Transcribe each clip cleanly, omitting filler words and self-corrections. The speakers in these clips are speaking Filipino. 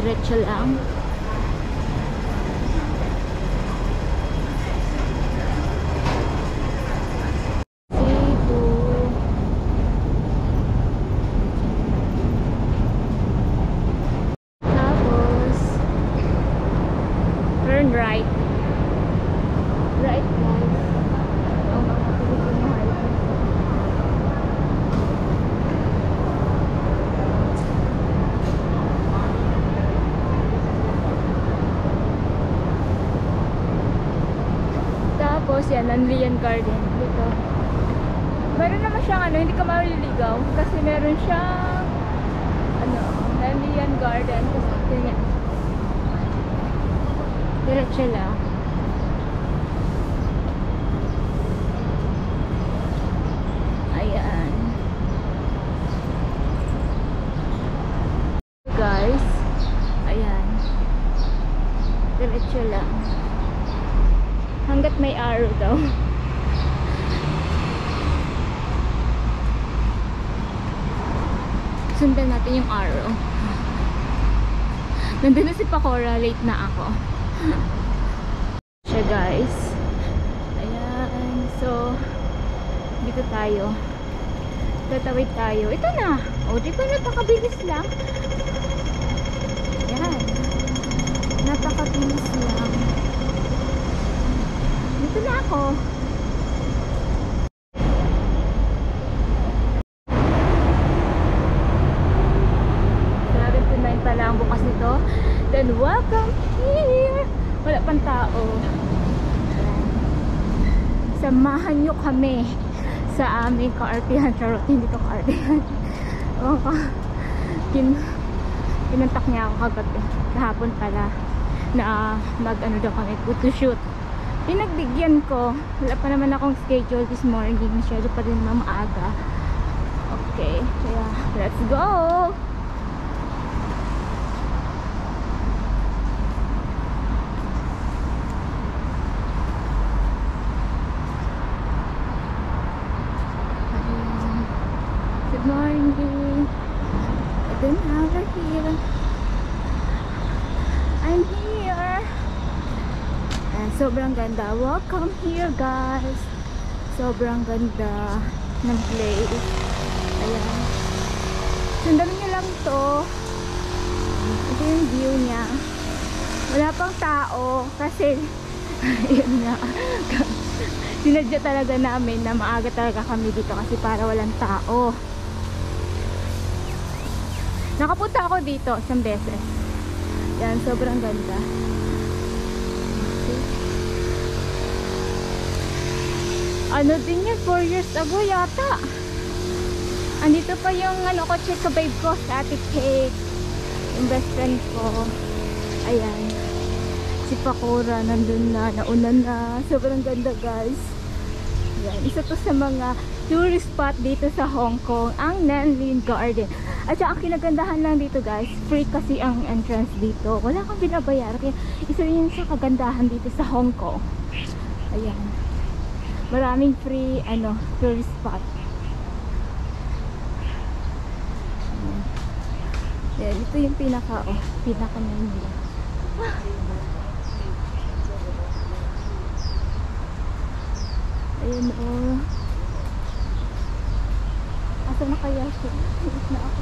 Diretso lang. Tapos turn right. Right guys. Ang mga Pilipino highway. Tapos yan, Nanlian Garden dito. Meron naman siyang ano, hindi ka maliligaw kasi meron siyang ano, Nanlian Garden. Tapos yan, diretso lang. Ayan guys, ayan, diretso lang hanggat may arrow daw. Sundan natin yung arrow. Nandun na si Pakora, late na ako. Siya guys. Ayan, so dito tayo. Tatawid tayo. Ito na. O, di ba napakabilis lang? Ayan. Napakabilis lang. Dito na ako. Pala ang bukas nito. Then welcome here. Wala pang tao. Samahan nyo kami sa aming kaartihan. Charot, hindi ko kaartihan. Kinuntak niya ako kagabi. Kahapon pala na mag ano daw kami, photoshoot. Pinagbigyan ko. Wala pa naman akong schedule this morning. Masyado pa rin naman maaga. Okay, kaya let's go. Good morning. I don't have her here. I'm here. Sobrang ganda. Welcome here guys. Sobrang ganda ng place. Ayan. Sundan niyo lang to. Ito yung view niya. Wala pang tao kasi yun nga. Sinadya talaga namin na maaga talaga kami dito kasi para walang tao. Nakapunta ako dito isang beses. Yan, sobrang ganda. Okay. Ano din yan, 4 years ago yata. Andito pa yung ano ko, check ka babe ko sa Ate Kate. Yung best friend ko. Ayan. Si Pakora nandun na, nauna na. Sobrang ganda guys. Ayan. Isa to sa mga tourist spot dito sa Hong Kong, ang Nanlian Garden. At saka ang kinagandahan lang dito guys, free kasi ang entrance dito. Wala kang binabayaran. Kaya isa rin sa kagandahan dito sa Hong Kong. Ayan. Maraming free ano, tourist spot. Ayan. Ito yung pinaka menu. Ayan o. Asa na kaya siya? Iit na ako.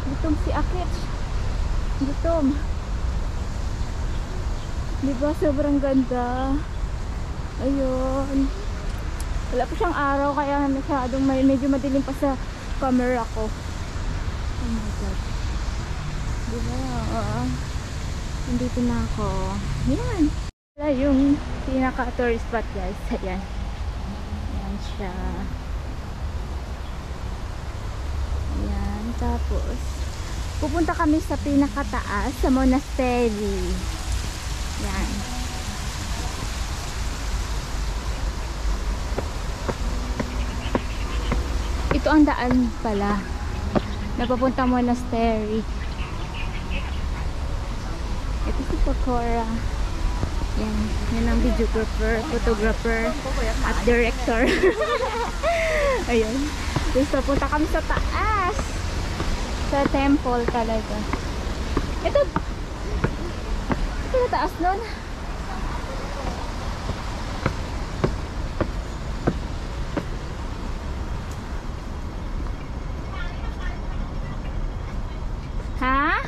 Gutom si Akit. Gutom. Diba sobrang ganda. Ayun. Wala pa siyang araw kaya masyadong medyo madilim pa sa camera ko. Oh my god. Diba? Nandito na ako. Yan. Wala yung pinaka tourist spot guys. Ayan. Ayan siya. Ayan. Tapos pupunta kami sa pinakataas sa monastery. Yan. Ito ang daan pala na papuntang monastery. Ito si Pakora. Yan. Yan ang videographer, photographer at director. Ayun. Tapos papunta kami sa taas. Sa temple talaga. Ito, kaya taas nun? Ha?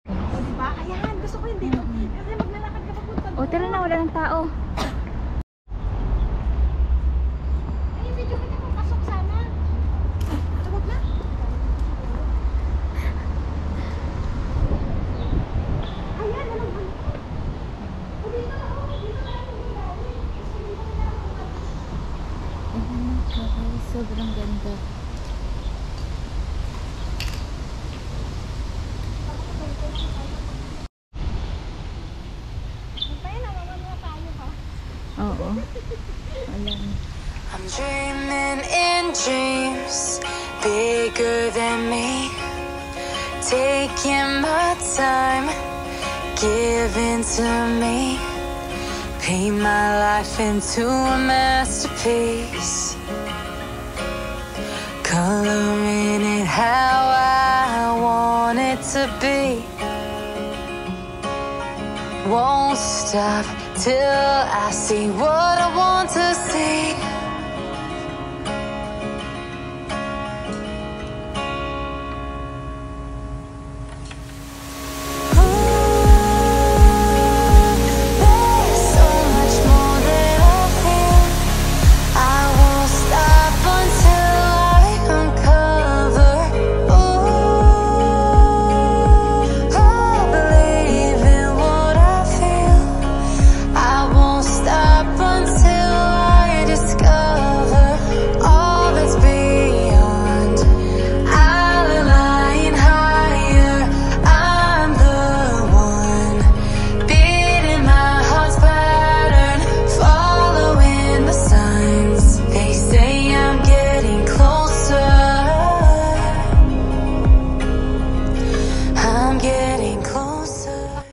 O, diba? Ayan, gusto ko yun dito. Kasi maglalakad ka papunta doon. O, tara na, wala ng tao. Ay, video kita papasok sana. Tawag na. Ayan, alam mo. O, dito na ako. Dito na ako. Ayan na, guys. Sobrang ganda. Tayo na, mamamaya tayo ha. Oo. Alam. I'm dreaming in dreams bigger than me, taking my time, giving to me, paint my life into a masterpiece, coloring it how I want it to be. Won't stop till I see what I want to see.